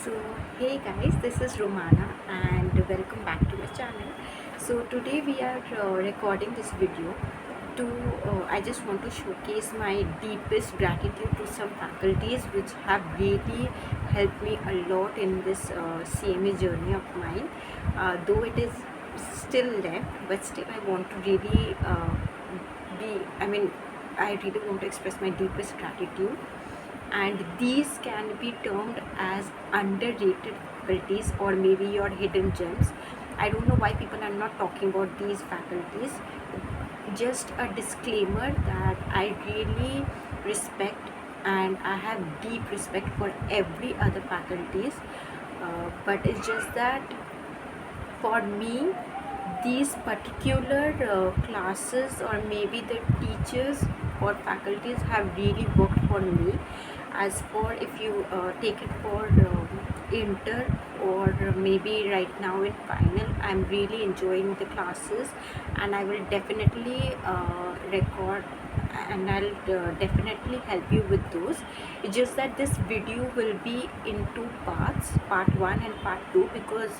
So hey guys, this is Romana and welcome back to my channel. So today we are recording this video to I just want to showcase my deepest gratitude to some faculties which have really helped me a lot in this CMA journey of mine. Though it is still left, but still I want to really be I mean I really want to express my deepest gratitude, and these can be termed as underrated faculties or maybe your hidden gems. I don't know why people are not talking about these faculties. Just a disclaimer that I really respect and I have deep respect for every other faculties, but it's just that for me these particular classes or maybe the teachers or faculties have really worked for me. As for if you take it for inter or maybe right now in final, I'm really enjoying the classes and I will definitely record and I'll definitely help you with those. It's just that this video will be in two parts, part 1 and part 2, because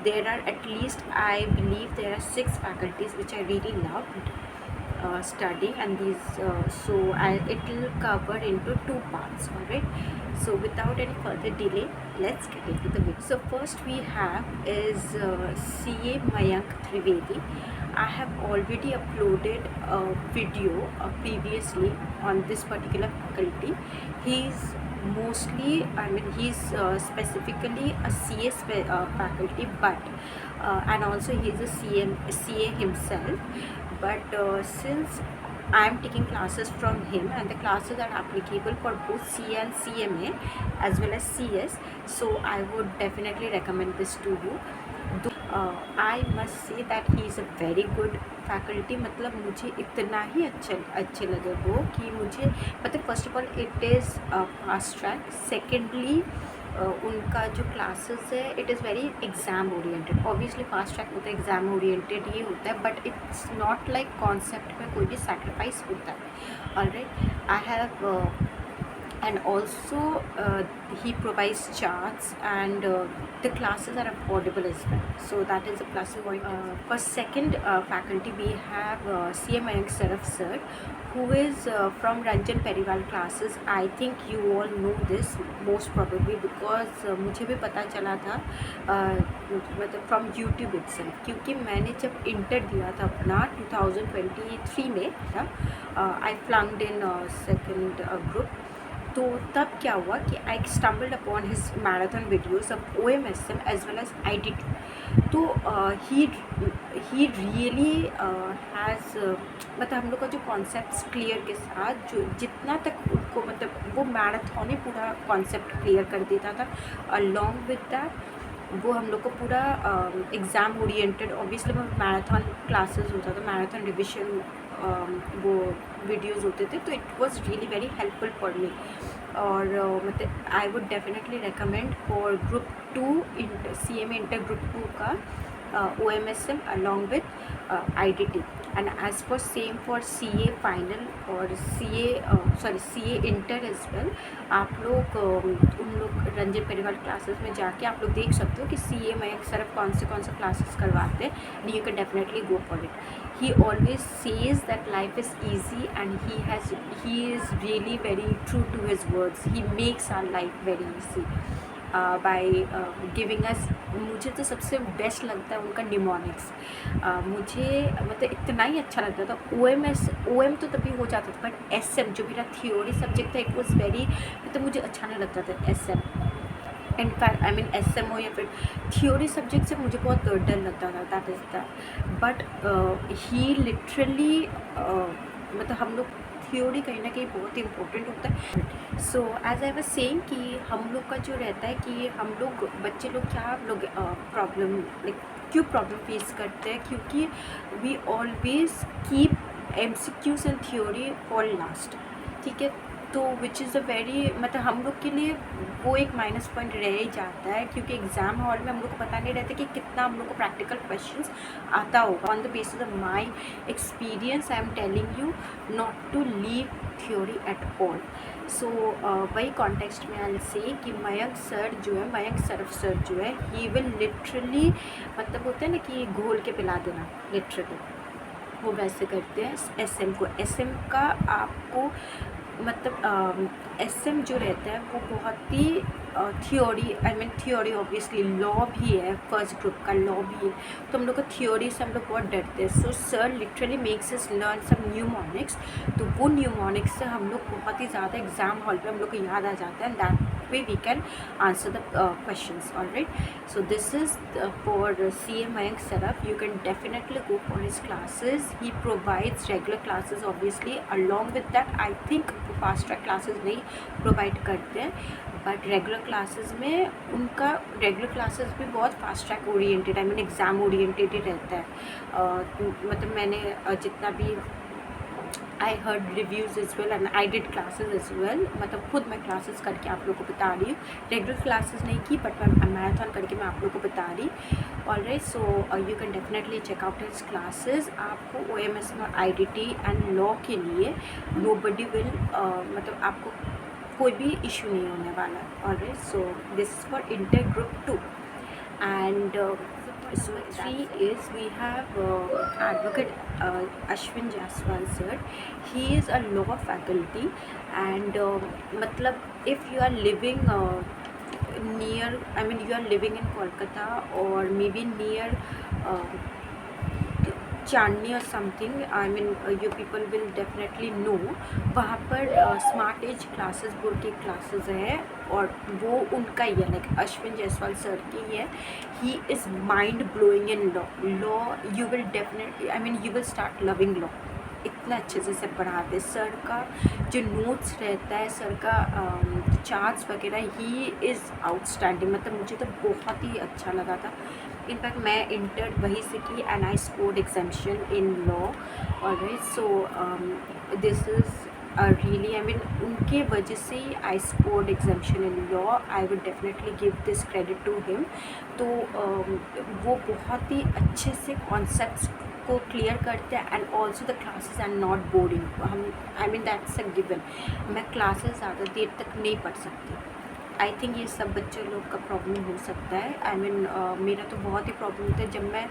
there are at least, I believe there are 6 faculties which I really loved studying, and these it will cover into 2 parts. All right, so without any further delay, let's get into the video. So first we have is CA Mayank Trivedi. I have already uploaded a video previously on this particular faculty. He's mostly, he's specifically a faculty, but and also he's a CA himself. But since I'm taking classes from him and the classes are applicable for both CA and CMA as well as CS, so I would definitely recommend this to you. I must say that he is a very good faculty. मतलब मुझे इतना ही अच्छे लगे वो कि मुझे मतलब first of all it is fast track. Secondly उनका जो क्लासेस है it is very exam oriented. Obviously fast track होता है, एग्ज़ाम ओरिएंटेड ही होता है, but it's not like concept में कोई भी सेक्रीफाइस होता है. Alright, I have and also he provides charts and the classes are affordable as well, so that is a plus point. For second faculty we have CA Mayank Saraf sir, who is from Ranjan Periwal classes. I think you all know this most probably because मुझे भी पता चला था मतलब from YouTube itself, क्योंकि मैंने जब inter दिया था अपना 2023 में था, आई फ्लंक्ड इन सेकेंड ग्रुप. तो तब क्या हुआ कि I stumbled upon his marathon videos of OMSM as well as IDT. तो ही रियली हैज़ मतलब हम लोग का जो कॉन्सेप्ट्स क्लियर के साथ जो जितना तक उनको मतलब वो मैराथन ही पूरा कॉन्सेप्ट क्लियर कर देता था. अलॉन्ग विद दैट वो हम लोग को पूरा एग्ज़ाम ओरिएंटेड, ऑब्वियसली वो मैराथन क्लासेस होता था, मैराथन रिविजन वो वीडियोज़ होते थे, तो it was really very helpful for me. और मतलब आई would definitely recommend for group 2 CMA inter group 2 का OMSM along with IDT. and as for same for CA final or CA inter as well, आप लोग उन लोग रंजन परिवार classes में जाके आप लोग देख सकते हो कि CA में सिर्फ कौन से क्लासेस करवाते हैं, and you can definitely go for it. He always says that life is easy and he is really very true to his words. He makes our life very easy by giving us. मुझे तो सबसे best लगता है उनका mnemonics. मुझे मतलब इतना ही अच्छा लगता था. OM तो तभी हो जाता था, बट SM जो मेरा थियोरी सब्जेक्ट था इट वॉज़ वेरी, मतलब मुझे अच्छा नहीं लगता था SM. In fact I mean SM हो या फिर थियोरी सब्जेक्ट से मुझे बहुत डर लगता था. That is that. But he literally मतलब हम लोग थियोरी कहीं ना कहीं बहुत इम्पोर्टेंट होता है. So as I was saying कि हम लोग का जो रहता है कि हम लोग बच्चे लोग क्या लोग प्रॉब्लम लाइक क्यों प्रॉब्लम फेस करते हैं, क्योंकि we always keep MCQs and theory for last. ठीक है, तो विच इज़ अ वेरी मतलब हम लोग के लिए वो एक माइनस पॉइंट रह ही जाता है, क्योंकि एग्ज़ाम हॉल में हम लोग को पता नहीं रहता कि कितना हम लोग को प्रैक्टिकल क्वेश्चंस आता होगा। On the basis of my experience I am telling you not to leave theory at all. So वही कॉन्टेक्स्ट में आई से कि मयंक सर जो है, मयंक सरफ सर जो है, ही विल लिटरली मतलब होता है ना कि घोल के पिला देना, लिटरली वो वैसे करते हैं एसएम को। एसएम का आपको मतलब एसएम जो रहता है वो बहुत ही theory, I mean theory obviously law भी है, फर्स्ट ग्रुप का लॉ भी है, तो हम लोग को थियोरी से हम लोग बहुत डरते हैं। So sir literally makes us learn some mnemonics, तो वो न्यूमोनिक्स से हम लोग बहुत ही ज़्यादा एग्जाम हॉल पे हम लोग को याद आ जाता है, and that way we can answer the questions. All right, so this is for CA Mayank Saraf. You can definitely go for his classes. He provides regular classes obviously. Along with that I think fast track classes नहीं provide करते हैं, but regular classes में उनका regular classes भी बहुत fast track oriented, I mean exam oriented ही रहता है। मतलब मैंने जितना भी I heard reviews is well and I did classes is well, मतलब खुद मैं क्लासेस करके आप लोगों को बता रही हूँ, रेगुलर क्लासेस नहीं की बट मैं मैराथन करके मैं आप लोगों को बता रही। All right, so you can definitely check out his classes. आपको OMS में IDT एंड लॉ के लिए नोबडी विल मतलब आपको कोई भी इशू नहीं होने वाला। Alright, so this is for inter group 2 and so 3 is we have advocate Ashwin Jaswal sir. He is a law faculty and matlab if you are living near, I mean you are living in Kolkata or maybe near Chandni और something, I mean you people will definitely know, वहाँ पर smart as classes बोल के classes है और वो उनका ही है, लाइक अश्विन जायसवाल सर की है। He is mind blowing in law you will definitely, I mean you will start loving law. इतना अच्छे से पढ़ाते सर का जो नोट्स रहता है, सर का चार्ट्स वगैरह, ही इज़ आउटस्टैंडिंग। मतलब मुझे तो बहुत ही अच्छा लगा था। इनफैक्ट मैं इंटर वहीं से की and I scored examination in law. Alright, so this is really, I mean उनके वजह से ही I scored examination in law. I would definitely give this credit to him. तो वो बहुत ही अच्छे से कॉन्सेप्ट्स को क्लियर करते हैं and also the classes are not boring. हम I mean that's a given. मैं क्लासेस ज़्यादा देर तक नहीं पढ़ सकती। आई थिंक ये सब बच्चे लोग का प्रॉब्लम हो सकता है। आई मीन मेरा तो बहुत ही प्रॉब्लम होता है जब मैं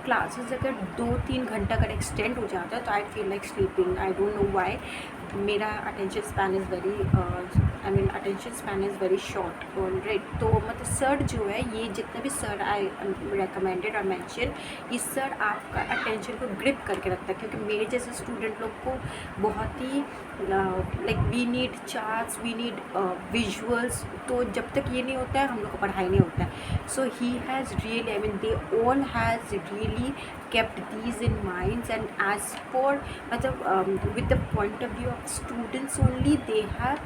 क्लासेस अगर 2-3 घंटा अगर एक्सटेंड हो जाता है तो I feel like sleeping. I don't know why. मेरा attention span is very, I mean attention span is very short. Alright, तो मतलब सर जो है, ये जितने भी सर आई रिकमेंडेड और मैंशन, ये सर आपका अटेंशन को ग्रिप करके रखता है, क्योंकि मेरे जैसे स्टूडेंट लोग को बहुत ही like we need charts, we need visuals, तो जब तक ये नहीं होता है हम लोग को पढ़ाई नहीं होता है। So he has really, I mean they all has really kept these in minds, and as for with the point of view of students only, they have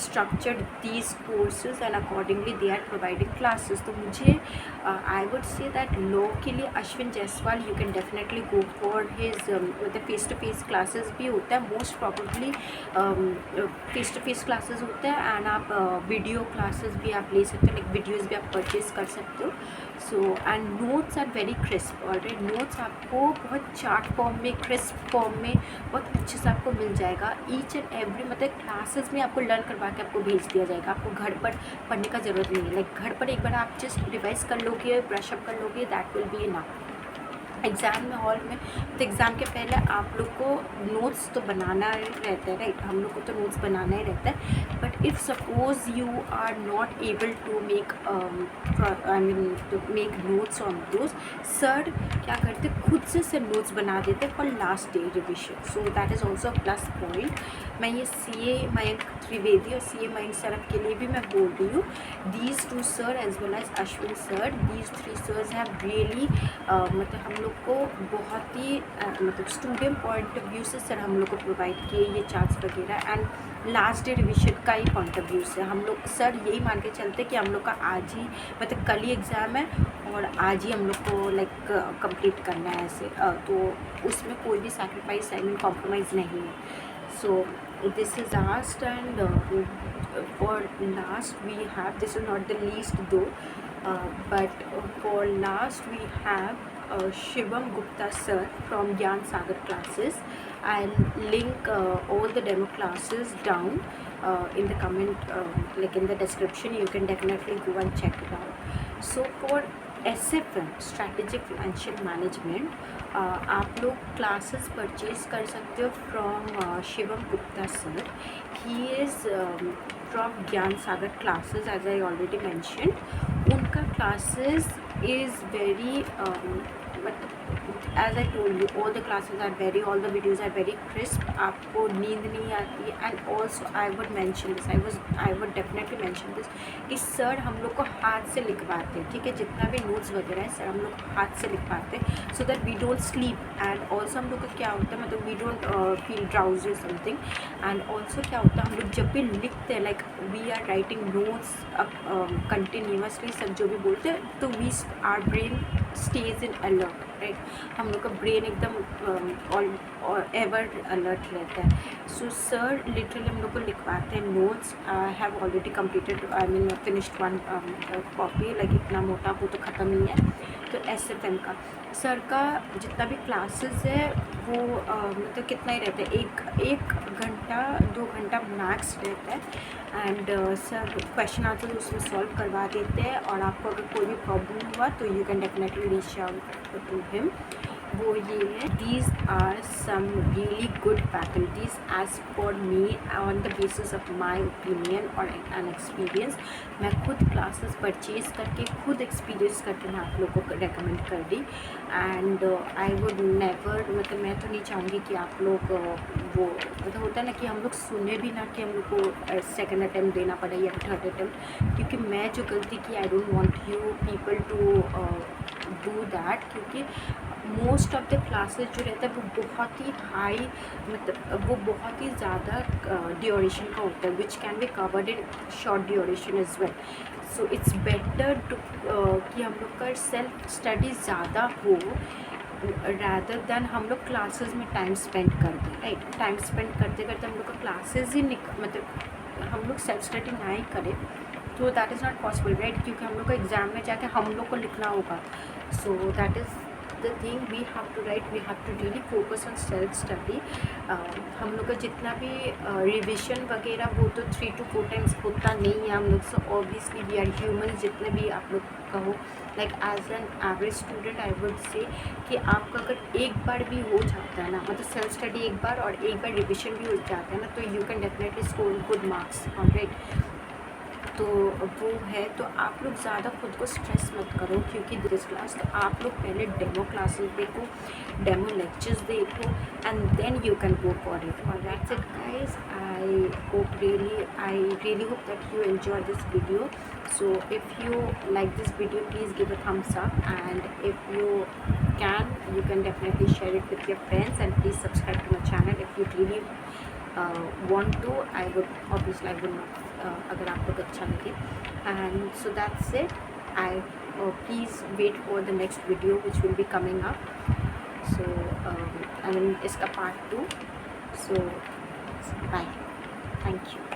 structured these courses and accordingly they are providing classes. तो मुझे I would say that law के लिए Ashwin Jaiswal you can definitely go for his मतलब face to face classes भी होता है, most probably face to face classes होता है, and आप video classes भी आप ले सकते हो, like videos भी आप purchase कर सकते हो। So and notes are very crisp. Already notes आपको बहुत चार्ट फॉर्म में, क्रिस्प फॉर्म में बहुत अच्छे से आपको मिल जाएगा। ईच एंड एवरी मतलब क्लासेस में आपको लर्न करवा के आपको भेज दिया जाएगा। आपको घर पर पढ़ने का ज़रूरत नहीं है। लाइक घर पर एक बार आप जस्ट रिवाइज कर लोगे, ब्रशअप कर लोगे, that will be enough. Exam में हॉल में तो एग्ज़ाम के पहले आप लोग को नोट्स तो बनाना रहता है, राइट? हम लोग को तो नोट्स बनाना ही रहता है। But if suppose you are not able to make, I mean to make notes on those, sir क्या करते खुद से नोट्स बना देते for last day revision. So that is also plus point. मैं ये CA मयंक त्रिवेदी और CA मयंक सरफ के लिए भी मैं बोल रही हूँ। These 2 sir as well as Ashwin sir, these 3 sirs have really मतलब हम लोग को बहुत ही मतलब स्टूडेंट पॉइंट ऑफ व्यू से सर हम लोग को प्रोवाइड किए ये चार्ट्स वगैरह, एंड लास्ट डे रिविजन का ही पॉइंट ऑफ व्यू से हम लोग सर यही मान के चलते कि हम लोग का आज ही मतलब कल ही एग्ज़ाम है और आज ही हम लोग को लाइक कंप्लीट करना है ऐसे, तो उसमें कोई भी सैक्रिफाइस, आई मीन कॉम्प्रोमाइज़ नहीं है। So this is last, and for last we have, this is not the least though, but for last we have Shivam Gupta sir from Gyan Sagar classes. I'll link all the demo classes down in the comment, like in the description. You can definitely go and check it out. So for SFM strategic financial management आप लोग classes purchase कर सकते हो from Shivam Gupta sir. He is from Gyan Sagar classes, as I already mentioned. उनका classes is very, as I told you, all the classes are very, all the videos are very crisp. आपको नींद नहीं आती. And also I would mention this, I would definitely mention this कि sir हम लोग को हाथ से लिखवाते हैं, ठीक है. जितना भी नोट्स वगैरह है सर हम लोग हाथ से लिखवाते हैं, so that we don't sleep. And also हम लोग का क्या होता है, मतलब we don't feel drowsy something. And also क्या होता है, हम लोग जब भी लिखते हैं, like we are writing notes continuously, सब जो भी बोलते हैं, तो we are brain stage in alert, right. हम लोग का ब्रेन एकदम और एवर अलर्ट रहता है. सो सर लिटरली हम लोग को लिखवाते हैं notes. I have already completed, I mean finished one copy, like इतना मोटा वो तो ख़त्म ही है. तो SFM का सर का जितना भी क्लासेस है वो मतलब कितना ही रहता है, एक घंटा 2 घंटा मैक्स रहता है. एंड सर क्वेश्चन आंसर उसमें सॉल्व करवा देते हैं. और आपको अगर कोई भी प्रॉब्लम हुआ तो you can definitely reach out to him. वो ये है, these are some really good faculties as for me on the basis of my opinion और एन एक्सपीरियंस. मैं खुद क्लासेस परचेज़ करके, खुद एक्सपीरियंस करके मैं आप लोगों को रेकमेंड कर दी. एंड आई वुड नेवर, मतलब मैं तो नहीं चाहूँगी कि आप लोग वो, मतलब होता है ना कि हम लोग सुने भी ना कि हम लोग को सेकेंड अटैम्प्ट देना पड़े या थर्ड अटैम्प्ट. क्योंकि मैं जो गलती की, I don't want you people to do that. क्योंकि मोस्ट ऑफ द क्लासेस जो रहता है वो बहुत ही हाई, मतलब वो बहुत ही ज़्यादा ड्यूरेशन का होता है, which can be covered in short duration as well. So it's better to कि हम लोग का सेल्फ स्टडी ज़्यादा हो रैदर दैन हम लोग क्लासेस में टाइम स्पेंड कर दें, राइट. टाइम स्पेंड करते करते हम लोग का क्लासेस ही मतलब हम लोग सेल्फ स्टडी ना ही करें तो that is not possible, right. क्योंकि हम लोग को एग्ज़ाम में जाके हम लोग को लिखना होगा. सो that is the thing we have to write, we have to really focus on self study. हम लोग का जितना भी रिविजन वगैरह वो तो 3 to 4 टाइम्स होता नहीं है हम लोग. So obviously we are human. जितने भी आप लोग कहो, like as an average student I would say कि आपका अगर एक बार भी हो जाता है ना, मतलब सेल्फ स्टडी एक बार और एक बार रिविजन भी हो जाता है ना, तो you can definitely score good marks, right. तो वो है. तो आप लोग ज़्यादा खुद को स्ट्रेस मत करो, क्योंकि दिस क्लास, तो आप लोग पहले डेमो क्लासेस देखो, डेमो लेक्चर्स देखो, and then you can go for it. और that's it guys. I really hope that you enjoy this video. So if you like this video, please give a thumbs up, and if you can definitely share it with your friends, and please subscribe to my channel if you really want to. I would obviously, I would not, अगर आपको अच्छा लगे. And so that's it. Please wait for the next video which will be coming up. So I mean इसका part 2. So bye. Thank you.